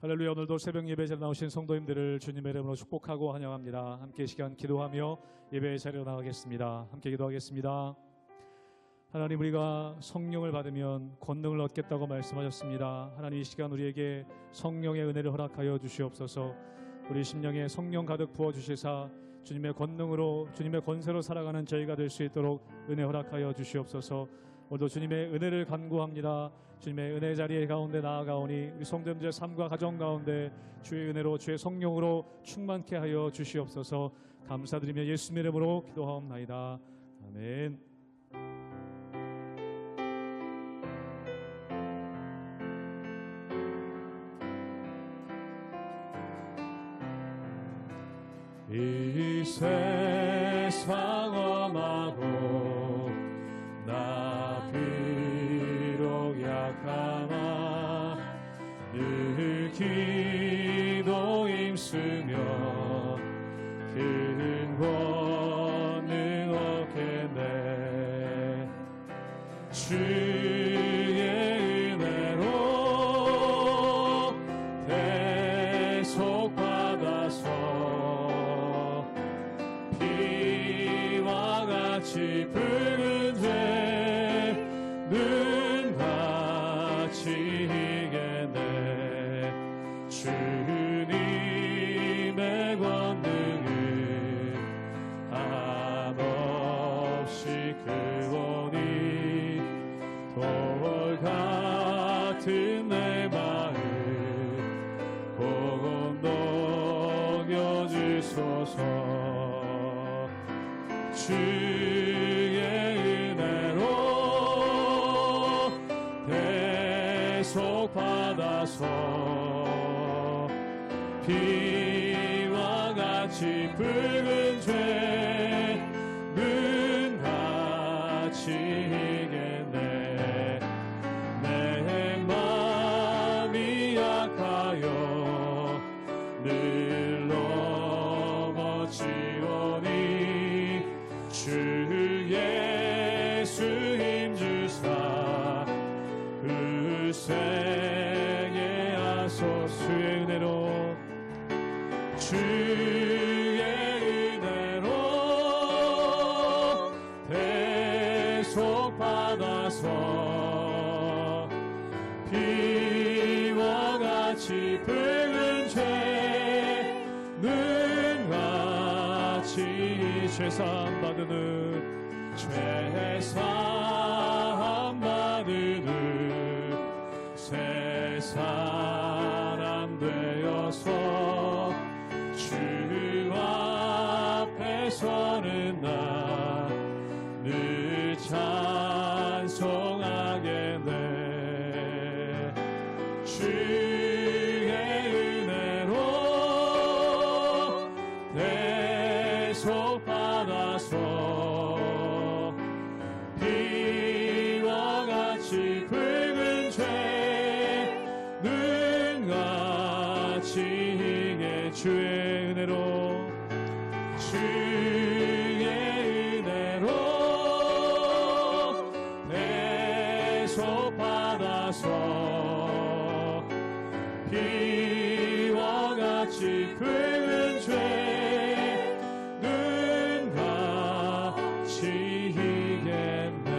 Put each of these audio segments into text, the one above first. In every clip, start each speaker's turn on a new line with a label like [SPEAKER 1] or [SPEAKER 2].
[SPEAKER 1] 할렐루야. 오늘도 새벽 예배 자리에 나오신 성도님들을 주님의 이름으로 축복하고 환영합니다. 함께 이 시간 기도하며 예배 자리로 나가겠습니다. 함께 기도하겠습니다. 하나님, 우리가 성령을 받으면 권능을 얻겠다고 말씀하셨습니다. 하나님, 이 시간 우리에게 성령의 은혜를 허락하여 주시옵소서. 우리 심령에 성령 가득 부어주시사 주님의 권능으로, 주님의 권세로 살아가는 저희가 될 수 있도록 은혜 허락하여 주시옵소서. 오늘도 주님의 은혜를 간구합니다. 주님의 은혜 자리에 가운데 나아가오니 우리 성도님들의 삶과 가정 가운데 주의 은혜로, 주의 성령으로 충만케 하여 주시옵소서. 감사드리며 예수님의 이름으로 기도하옵나이다. 아멘. 이 세상 엄하고 나 비록 약하나 늘 기도 힘쓰며 큰 권능 얻겠네. 주의 은혜로 대속 받아서 피와 같이 붉은 죄 눈같이 이겨내. 주님의 권능을 한없이 크오니 돌 같은 내 마음 복음 녹여주소서. 주의 은혜로 대속 받아서 피와 같이 붉은 죄 눈같이 이겨내. 내 마음이 약하여 늘 넘어지오니 주 예수 힘주사 일생에 하소서의 은혜로. 주의 은혜로 대속 받아서 피와 같이 붉은 죄 눈같이 죄사함 받으는 죄사함 받으는 새 사람 되어서 주 앞에 서는 나 늘 찬송하겠네. 주의 은혜로 대속 받아서 피와 같이 붉은 죄 눈같이 이게 주의 은혜로. 주의 은혜로 대속 받아서 피와 같이 붉은 죄 눈같이 이겠네.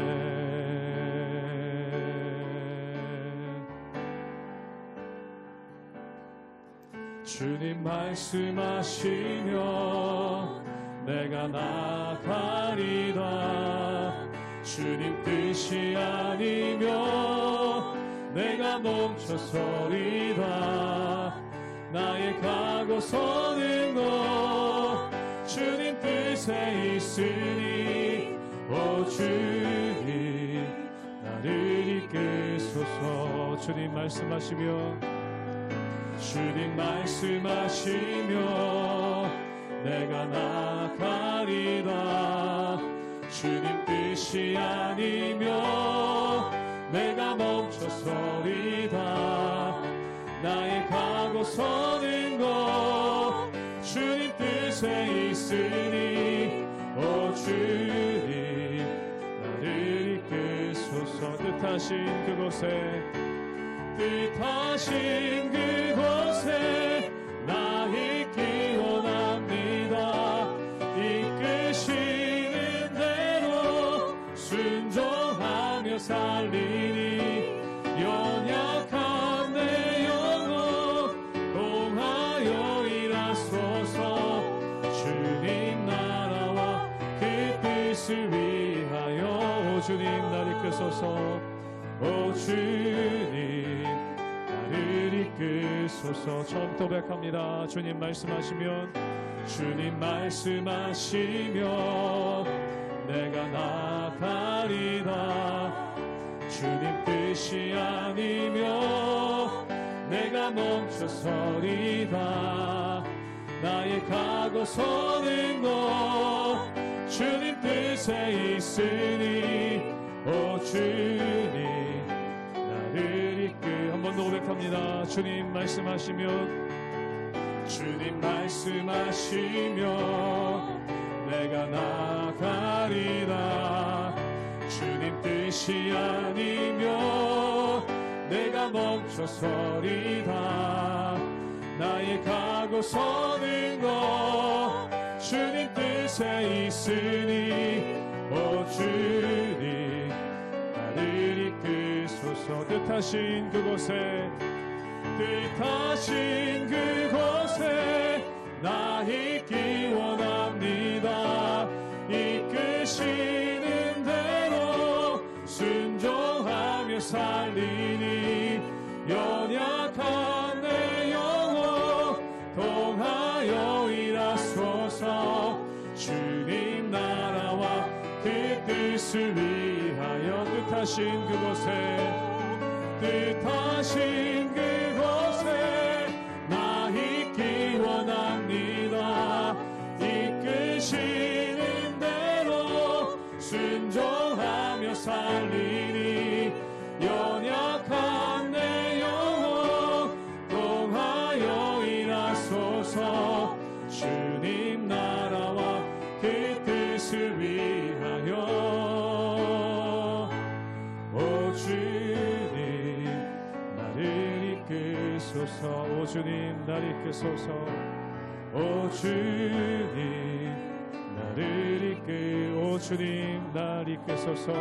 [SPEAKER 1] 주님 말씀하시며 내가 나가리다. 주님 뜻이 아니며 내가 멈춰서리다. 나의 가고 서는 것 주님 뜻에 있으니 오 주님 나를 이끄소서. 주님 말씀하시며 주님 말씀하시며 내가 나가리다. 주님 뜻이 아니며 내가 멈춰서리다. 나의 가고 서는 것 주님 뜻에 있으니 오 주님 나를 이끄소서. 뜻하신 그곳에 뜻하신 그곳에 나 있기 원합니다. 이끄시는 대로 순종하며 살리니 연약한 내 영혼 동하여 일하소서. 주님 나라와 그 뜻을 위하여 주님 날 이끄소서. 오 주님 나를 이끄소서. 처음부터 고백합니다. 주님 말씀하시면 주님 말씀하시면 내가 나가리다. 주님 뜻이 아니면 내가 멈춰서리다. 나의 가고 서는 것 주님 뜻에 있으니 오 주님 나를 이끌. 한 번 더 고백합니다. 주님 말씀하시면 주님 말씀하시면 내가 나가리다. 주님 뜻이 아니면 내가 멈춰서리다. 나의 가고 서는 것 주님 뜻에 있으니 오 주님 나를 이끄소서. 뜻하신 그곳에 뜻하신 그곳에 나 있기 원합니다. 이끄시는 대로 순종하며 살리니 연약한 내 영혼 동하여 일하소서. 주님 나라와 그 뜻을 위하여 뜻하신 그곳에 나 있기 원합니다. 이끄시는 대로 순종하며 살리니 연약한 내 영혼 동하여 일하소서. 주님 나라와 그 뜻을 위하여 오 주님 나를 이끄소서. 오 주님 나를 이끄소서. 오 주님 나를 오 주님 나를 이끄소서.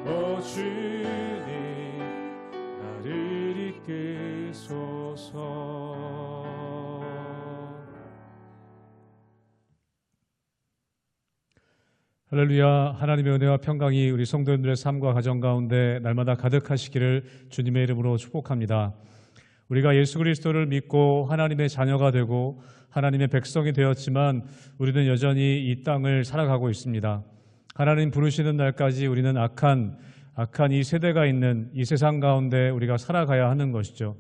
[SPEAKER 1] 오 주님 나를 이끄소서. 할렐루야. 하나님의 은혜와 평강이 우리 성도님들의 삶과 가정 가운데 날마다 가득하시기를 주님의 이름으로 축복합니다. 우리가 예수 그리스도를 믿고 하나님의 자녀가 되고 하나님의 백성이 되었지만 우리는 여전히 이 땅을 살아가고 있습니다. 하나님 부르시는 날까지 우리는 악한 이 세대가 있는 이 세상 가운데 우리가 살아가야 하는 것이죠.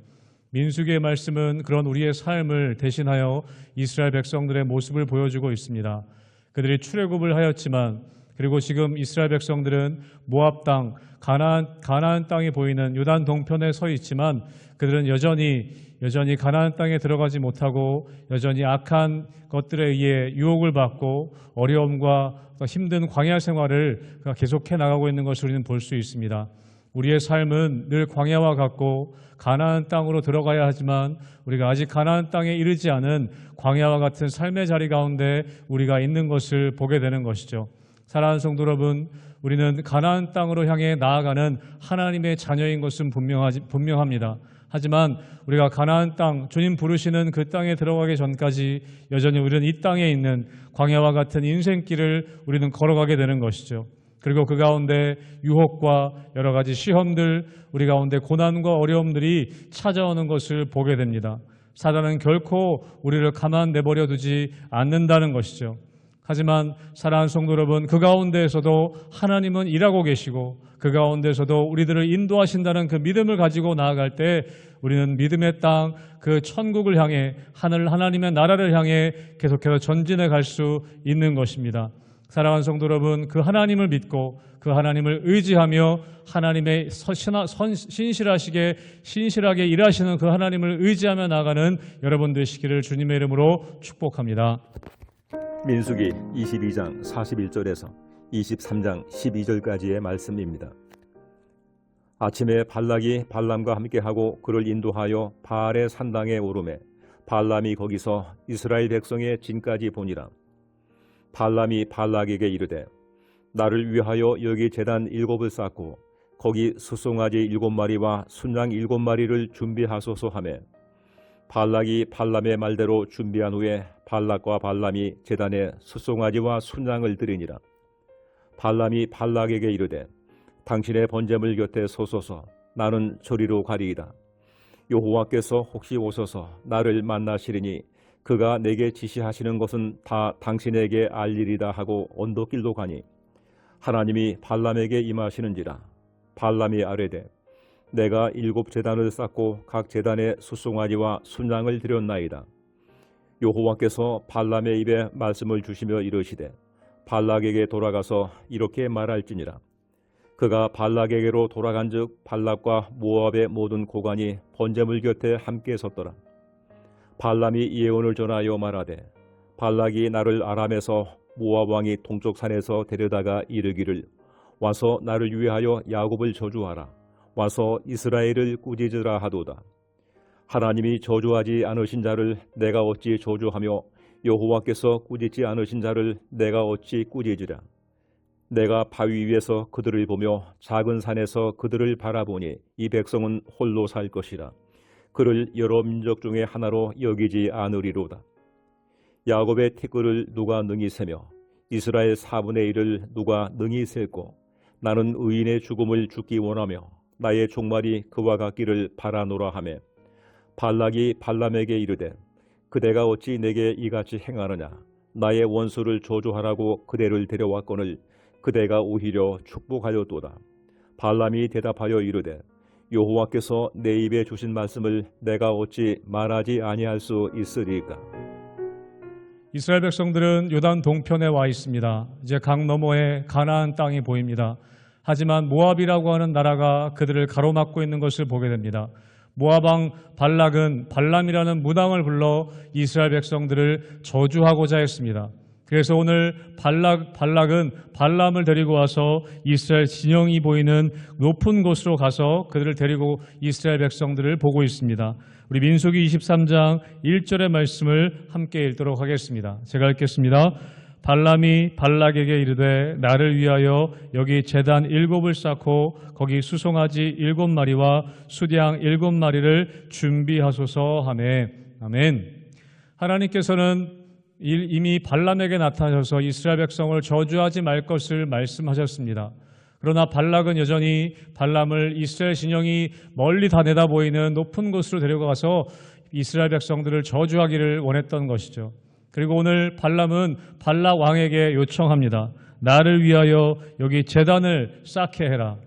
[SPEAKER 1] 민수기의 말씀은 그런 우리의 삶을 대신하여 이스라엘 백성들의 모습을 보여주고 있습니다. 그들이 출애굽을 하였지만 그리고 지금 이스라엘 백성들은 모압 땅, 가나안 땅이 보이는 요단 동편에 서 있지만 그들은 여전히 가나안 땅에 들어가지 못하고 여전히 악한 것들에 의해 유혹을 받고 어려움과 힘든 광야 생활을 계속해 나가고 있는 것을 우리는 볼 수 있습니다. 우리의 삶은 늘 광야와 같고 가나안 땅으로 들어가야 하지만 우리가 아직 가나안 땅에 이르지 않은 광야와 같은 삶의 자리 가운데 우리가 있는 것을 보게 되는 것이죠. 사랑하는 성도 여러분, 우리는 가나안 땅으로 향해 나아가는 하나님의 자녀인 것은 분명합니다. 하지만 우리가 가나안 땅, 주님 부르시는 그 땅에 들어가기 전까지 여전히 우리는 이 땅에 있는 광야와 같은 인생길을 우리는 걸어가게 되는 것이죠. 그리고 그 가운데 유혹과 여러 가지 시험들, 우리 가운데 고난과 어려움들이 찾아오는 것을 보게 됩니다. 사단은 결코 우리를 가만 내버려 두지 않는다는 것이죠. 하지만 사랑하는 성도 여러분, 그 가운데에서도 하나님은 일하고 계시고 그 가운데서도 우리들을 인도하신다는 그 믿음을 가지고 나아갈 때 우리는 믿음의 땅, 그 천국을 향해 하나님의 나라를 향해 계속해서 전진해 갈 수 있는 것입니다. 사랑하는 성도 여러분, 그 하나님을 믿고 그 하나님을 의지하며 하나님의 신실하게 일하시는 그 하나님을 의지하며 나가는 여러분 되시기를 주님의 이름으로 축복합니다.
[SPEAKER 2] 민수기 22장 41절에서 23장 12절까지의 말씀입니다. 아침에 발락이 발람과 함께하고 그를 인도하여 바알의 산당에 오르매 발람이 거기서 이스라엘 백성의 진까지 보니라. 발람이 발락에게 이르되 나를 위하여 여기 제단 7을 쌓고 거기 수송아지 7마리와 순양 7마리를 준비하소서 하매 발락이 발람의 말대로 준비한 후에 발락과 발람이 제단에 수송아지와 순양을 드리니라. 발람이 발락에게 이르되 당신의 번제물 곁에 서소서. 나는 저리로 가리이다. 여호와께서 혹시 오셔서 나를 만나시리니 그가 내게 지시하시는 것은 다 당신에게 알 일이다 하고 언덕길로 가니 하나님이 발람에게 임하시는지라. 발람이 아뢰되 내가 7제단을 쌓고 각 제단에 수송아지와 순양을 드렸나이다. 여호와께서 발람의 입에 말씀을 주시며 이르시되 발락에게 돌아가서 이렇게 말할지니라. 그가 발락에게로 돌아간즉 발락과 모압의 모든 고관이 번제물 곁에 함께 섰더라. 발람이 예언을 전하여 말하되 발락이 나를 아람에서 모압 왕이 동쪽 산에서 데려다가 이르기를 와서 나를 위하여 야곱을 저주하라. 와서 이스라엘을 꾸짖으라 하도다. 하나님이 저주하지 않으신 자를 내가 어찌 저주하며 여호와께서 꾸짖지 않으신 자를 내가 어찌 꾸짖으랴. 내가 바위 위에서 그들을 보며 작은 산에서 그들을 바라보니 이 백성은 홀로 살 것이라. 그를 여러 민족 중에 하나로 여기지 않으리로다. 야곱의 티끌을 누가 능히 세며 이스라엘 4분의 1을 누가 능히 셀고 나는 의인의 죽음을 죽기 원하며 나의 종말이 그와 같기를 바라노라 하매 발락이 발람에게 이르되 그대가 어찌 내게 이같이 행하느냐. 나의 원수를 저주하라고 그대를 데려왔거늘 그대가 오히려 축복하였도다. 발람이 대답하여 이르되 여호와께서 내 입에 주신 말씀을 내가 어찌 말하지 아니할 수 있으리까.
[SPEAKER 1] 이스라엘 백성들은 요단 동편에 와 있습니다. 이제 강 너머에 가나안 땅이 보입니다. 하지만 모압이라고 하는 나라가 그들을 가로막고 있는 것을 보게 됩니다. 모압 왕 발락은 발람이라는 무당을 불러 이스라엘 백성들을 저주하고자 했습니다. 그래서 오늘 발락은 발람을 데리고 와서 이스라엘 진영이 보이는 높은 곳으로 가서 그들을 데리고 이스라엘 백성들을 보고 있습니다. 우리 민수기 23장 1절의 말씀을 함께 읽도록 하겠습니다. 제가 읽겠습니다. 발람이 발락에게 이르되 나를 위하여 여기 제단 7을 쌓고 거기 수송아지 7마리와 수양 7마리를 준비하소서 하매. 아멘. 하나님께서는 이미 발람에게 나타나셔서 이스라엘 백성을 저주하지 말 것을 말씀하셨습니다. 그러나 발락은 여전히 발람을 이스라엘 진영이 멀리 다 내다 보이는 높은 곳으로 데려가서 이스라엘 백성들을 저주하기를 원했던 것이죠. 그리고 오늘 발람은 발락 왕에게 요청합니다. 나를 위하여 여기 제단을 쌓게 해라.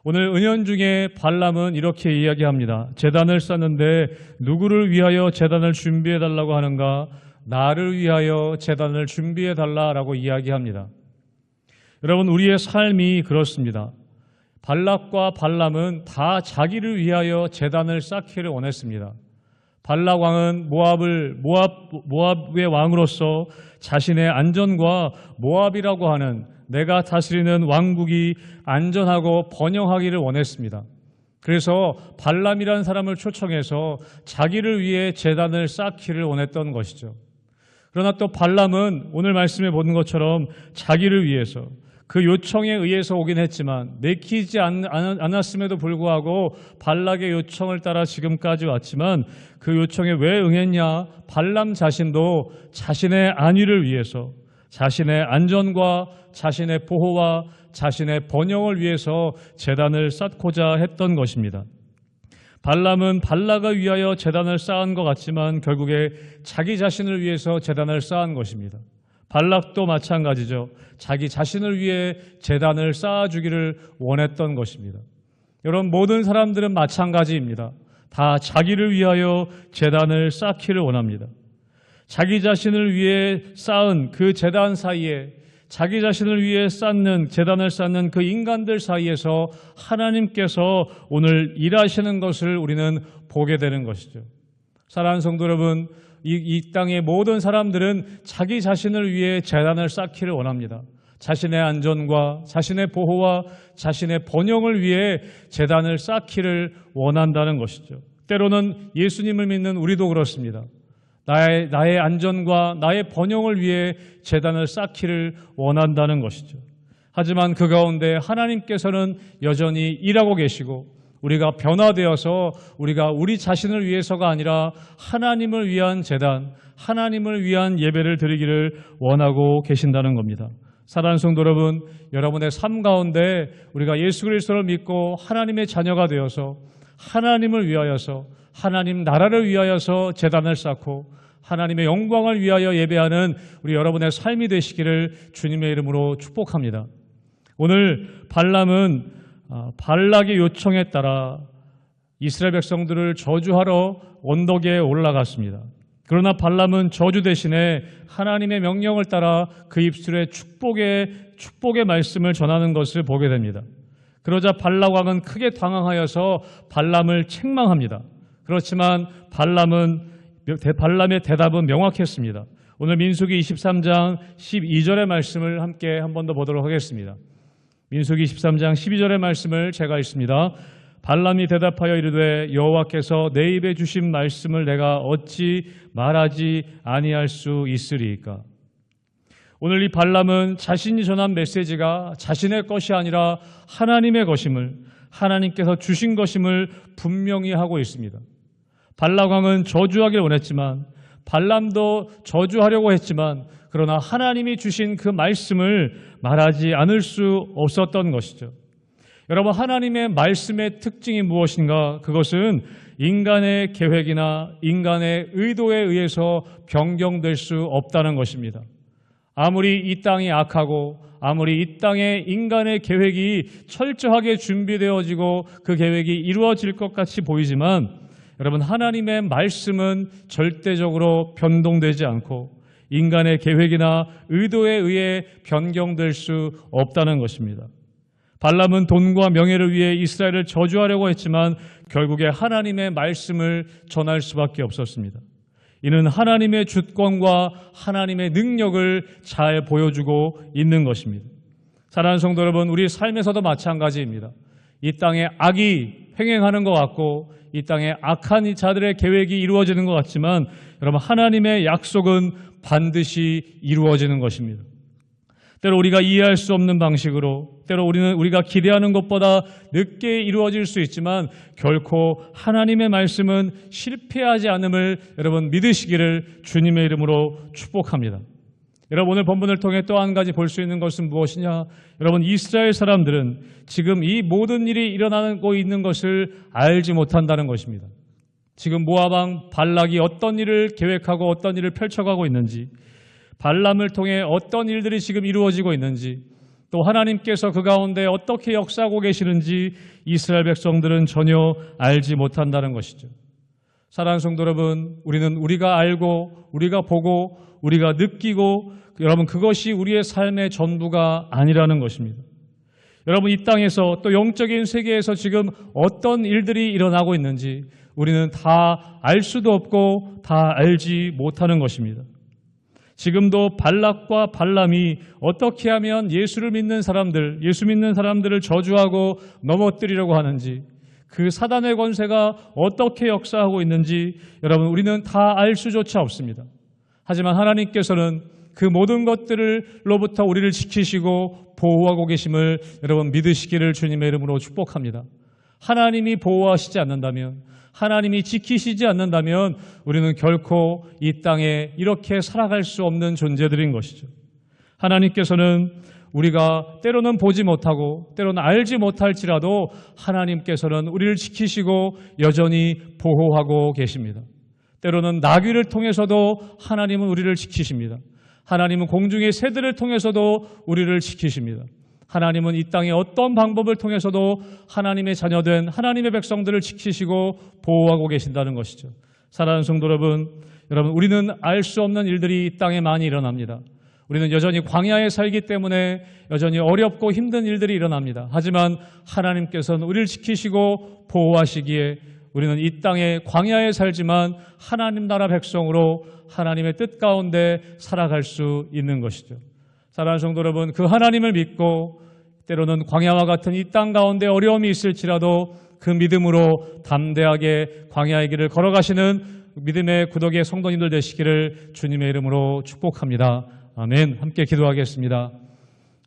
[SPEAKER 1] 오늘 은연중에 발람은 이렇게 이야기합니다. 제단을 쌓는데 누구를 위하여 제단을 준비해달라고 하는가? 나를 위하여 제단을 준비해달라고 이야기합니다. 여러분, 우리의 삶이 그렇습니다. 발락과 발람은 다 자기를 위하여 제단을 쌓기를 원했습니다. 발락 왕은 모압의 왕으로서 자신의 안전과 모압이라고 하는 내가 다스리는 왕국이 안전하고 번영하기를 원했습니다. 그래서 발람이라는 사람을 초청해서 자기를 위해 제단을 쌓기를 원했던 것이죠. 그러나 또 발람은 오늘 말씀에 보는 것처럼 자기를 위해서 그 요청에 의해서 오긴 했지만 내키지 않았음에도 불구하고 발락의 요청을 따라 지금까지 왔지만 그 요청에 왜 응했냐? 발람 자신도 자신의 안위를 위해서 자신의 안전과 자신의 보호와 자신의 번영을 위해서 제단을 쌓고자 했던 것입니다. 발람은 발락을 위하여 제단을 쌓은 것 같지만 결국에 자기 자신을 위해서 제단을 쌓은 것입니다. 발락도 마찬가지죠. 자기 자신을 위해 제단을 쌓아주기를 원했던 것입니다. 여러분, 모든 사람들은 마찬가지입니다. 다 자기를 위하여 제단을 쌓기를 원합니다. 자기 자신을 위해 쌓은 그 제단 사이에 자기 자신을 위해 쌓는 제단을 쌓는 그 인간들 사이에서 하나님께서 오늘 일하시는 것을 우리는 보게 되는 것이죠. 사랑하는 성도 여러분, 이 땅의 모든 사람들은 자기 자신을 위해 제단을 쌓기를 원합니다. 자신의 안전과 자신의 보호와 자신의 번영을 위해 제단을 쌓기를 원한다는 것이죠. 때로는 예수님을 믿는 우리도 그렇습니다. 나의 안전과 나의 번영을 위해 제단을 쌓기를 원한다는 것이죠. 하지만 그 가운데 하나님께서는 여전히 일하고 계시고 우리가 변화되어서 우리가 우리 자신을 위해서가 아니라 하나님을 위한 제단, 하나님을 위한 예배를 드리기를 원하고 계신다는 겁니다. 사랑하는 성도 여러분, 여러분의 삶 가운데 우리가 예수 그리스도를 믿고 하나님의 자녀가 되어서 하나님을 위하여서 하나님 나라를 위하여서 제단을 쌓고 하나님의 영광을 위하여 예배하는 우리 여러분의 삶이 되시기를 주님의 이름으로 축복합니다. 오늘 발람은 발락의 요청에 따라 이스라엘 백성들을 저주하러 언덕에 올라갔습니다. 그러나 발람은 저주 대신에 하나님의 명령을 따라 그 입술에 축복의 말씀을 전하는 것을 보게 됩니다. 그러자 발락 왕은 크게 당황하여서 발람을 책망합니다. 그렇지만 발람의 대답은 명확했습니다. 오늘 민수기 23장 12절의 말씀을 함께 한 번 더 보도록 하겠습니다. 민수기 23장 12절의 말씀을 제가 읽습니다. 발람이 대답하여 이르되 여호와께서 내 입에 주신 말씀을 내가 어찌 말하지 아니할 수 있으리이까. 오늘 이 발람은 자신이 전한 메시지가 자신의 것이 아니라 하나님의 것임을, 하나님께서 주신 것임을 분명히 하고 있습니다. 발락 왕은 저주하기를 원했지만, 발람도 저주하려고 했지만, 그러나 하나님이 주신 그 말씀을 말하지 않을 수 없었던 것이죠. 여러분, 하나님의 말씀의 특징이 무엇인가? 그것은 인간의 계획이나 인간의 의도에 의해서 변경될 수 없다는 것입니다. 아무리 이 땅이 악하고 아무리 이 땅에 인간의 계획이 철저하게 준비되어지고 그 계획이 이루어질 것 같이 보이지만, 여러분, 하나님의 말씀은 절대적으로 변동되지 않고 인간의 계획이나 의도에 의해 변경될 수 없다는 것입니다. 발람은 돈과 명예를 위해 이스라엘을 저주하려고 했지만 결국에 하나님의 말씀을 전할 수밖에 없었습니다. 이는 하나님의 주권과 하나님의 능력을 잘 보여주고 있는 것입니다. 사랑하는 성도 여러분, 우리 삶에서도 마찬가지입니다. 이 땅에 악이 횡행하는 것 같고 이 땅에 악한 자들의 계획이 이루어지는 것 같지만 여러분, 하나님의 약속은 반드시 이루어지는 것입니다. 때로 우리가 이해할 수 없는 방식으로, 때로 우리가 기대하는 것보다 늦게 이루어질 수 있지만 결코 하나님의 말씀은 실패하지 않음을 여러분 믿으시기를 주님의 이름으로 축복합니다. 여러분, 오늘 본문을 통해 또 한 가지 볼 수 있는 것은 무엇이냐? 여러분, 이스라엘 사람들은 지금 이 모든 일이 일어나고 있는 것을 알지 못한다는 것입니다. 지금 모압 왕 발락이 어떤 일을 계획하고 어떤 일을 펼쳐가고 있는지, 발람을 통해 어떤 일들이 지금 이루어지고 있는지, 또 하나님께서 그 가운데 어떻게 역사하고 계시는지 이스라엘 백성들은 전혀 알지 못한다는 것이죠. 사랑하는 성도 여러분, 우리가 알고 우리가 보고 우리가 느끼고 여러분, 그것이 우리의 삶의 전부가 아니라는 것입니다. 여러분, 이 땅에서 또 영적인 세계에서 지금 어떤 일들이 일어나고 있는지 우리는 다 알 수도 없고 다 알지 못하는 것입니다. 지금도 발락과 발람이 어떻게 하면 예수를 믿는 사람들, 예수 믿는 사람들을 저주하고 넘어뜨리려고 하는지, 그 사단의 권세가 어떻게 역사하고 있는지 여러분, 우리는 다 알 수조차 없습니다. 하지만 하나님께서는 그 모든 것들로부터 우리를 지키시고 보호하고 계심을 여러분 믿으시기를 주님의 이름으로 축복합니다. 하나님이 보호하시지 않는다면, 하나님이 지키시지 않는다면 우리는 결코 이 땅에 이렇게 살아갈 수 없는 존재들인 것이죠. 하나님께서는 우리가 때로는 보지 못하고 때로는 알지 못할지라도 하나님께서는 우리를 지키시고 여전히 보호하고 계십니다. 때로는 나귀를 통해서도 하나님은 우리를 지키십니다. 하나님은 공중의 새들을 통해서도 우리를 지키십니다. 하나님은 이 땅의 어떤 방법을 통해서도 하나님의 자녀된 하나님의 백성들을 지키시고 보호하고 계신다는 것이죠. 사랑하는 성도 여러분, 우리는 알 수 없는 일들이 이 땅에 많이 일어납니다. 우리는 여전히 광야에 살기 때문에 여전히 어렵고 힘든 일들이 일어납니다. 하지만 하나님께서는 우리를 지키시고 보호하시기에 우리는 이 땅에 광야에 살지만 하나님 나라 백성으로 하나님의 뜻 가운데 살아갈 수 있는 것이죠. 사랑하는 성도 여러분, 그 하나님을 믿고 때로는 광야와 같은 이 땅 가운데 어려움이 있을지라도 그 믿음으로 담대하게 광야의 길을 걸어가시는 믿음의 구독의 성도님들 되시기를 주님의 이름으로 축복합니다. 아멘. 함께 기도하겠습니다.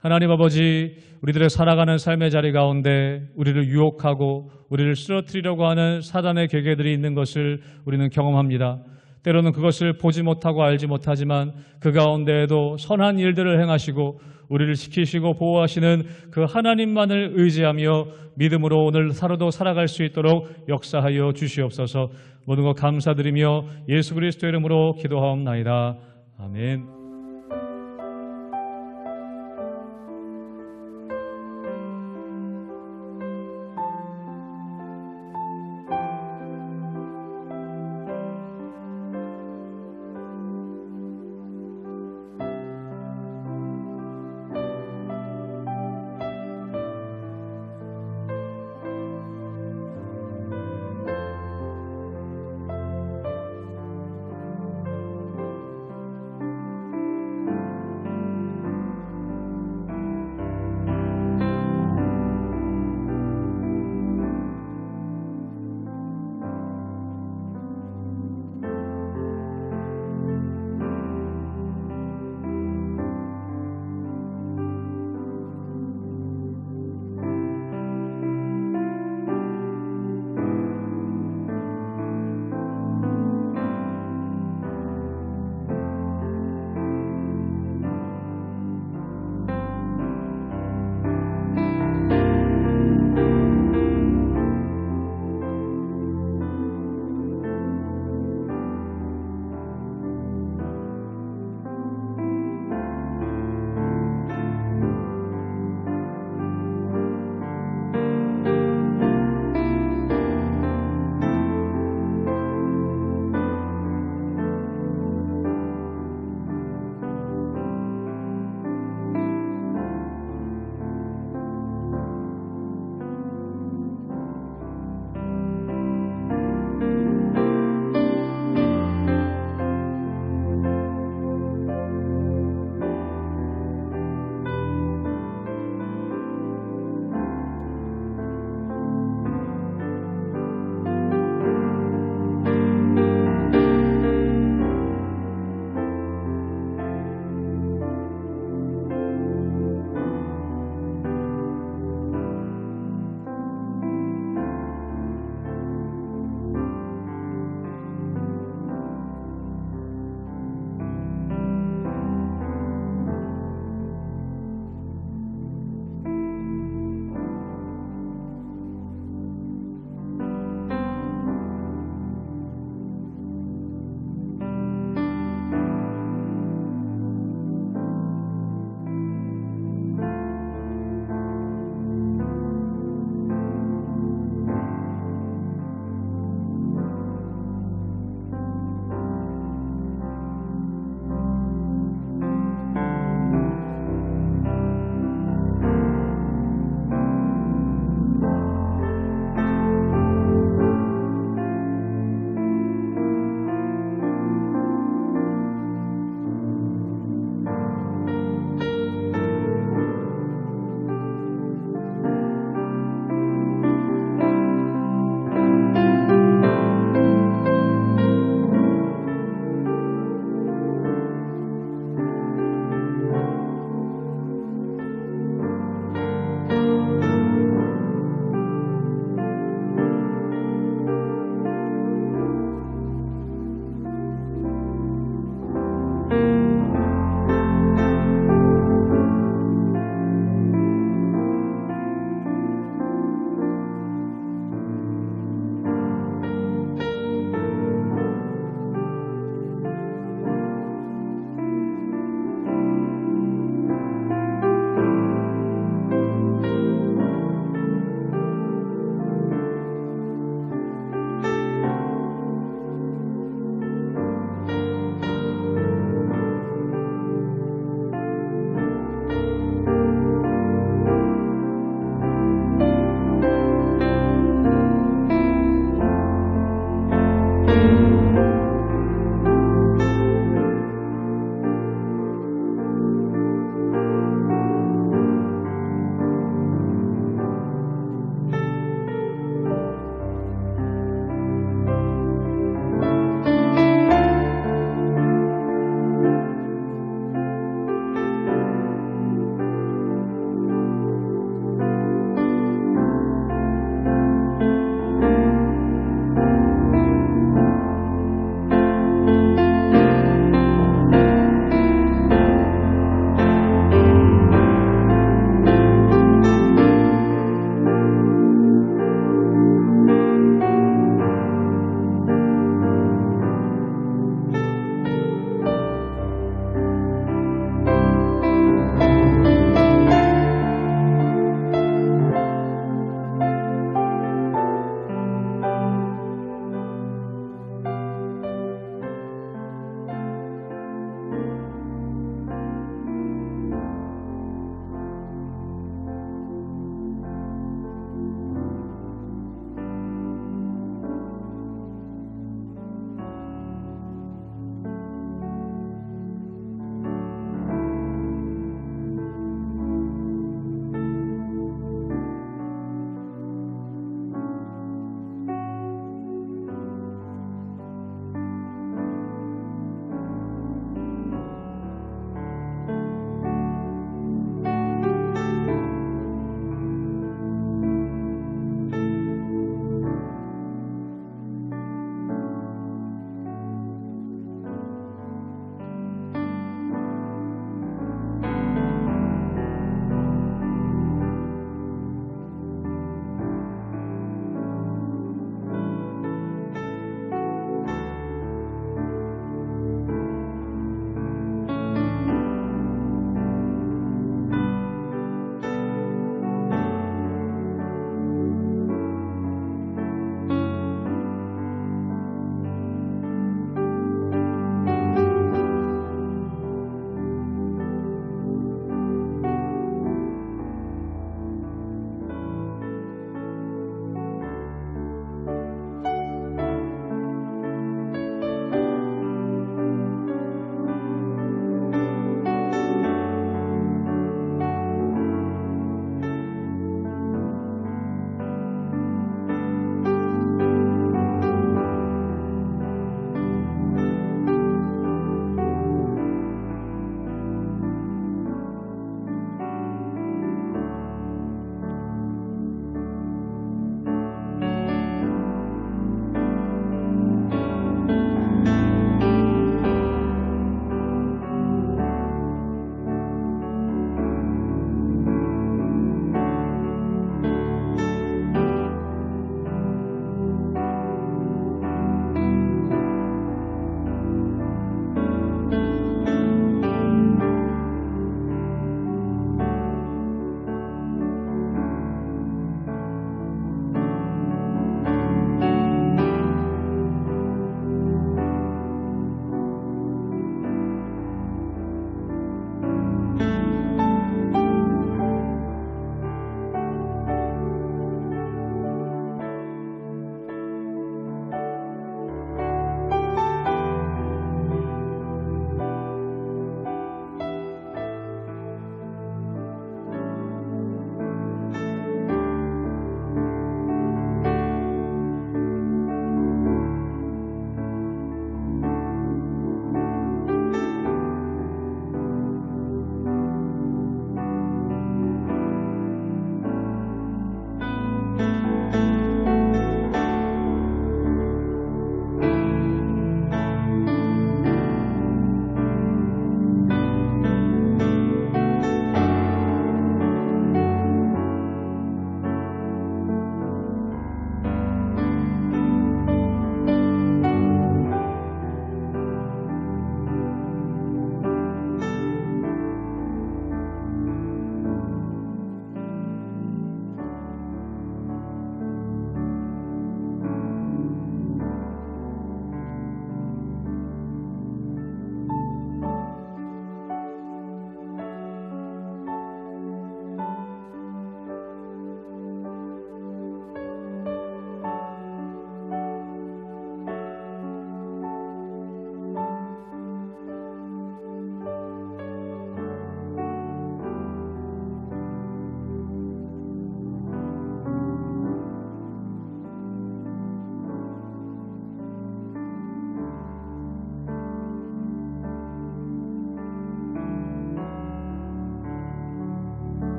[SPEAKER 1] 하나님 아버지, 우리들의 살아가는 삶의 자리 가운데 우리를 유혹하고 우리를 쓰러뜨리려고 하는 사단의 계계들이 있는 것을 우리는 경험합니다. 때로는 그것을 보지 못하고 알지 못하지만 그 가운데에도 선한 일들을 행하시고 우리를 지키시고 보호하시는 그 하나님만을 의지하며 믿음으로 오늘 하루도 살아갈 수 있도록 역사하여 주시옵소서. 모든 것 감사드리며 예수 그리스도 이름으로 기도하옵나이다. 아멘.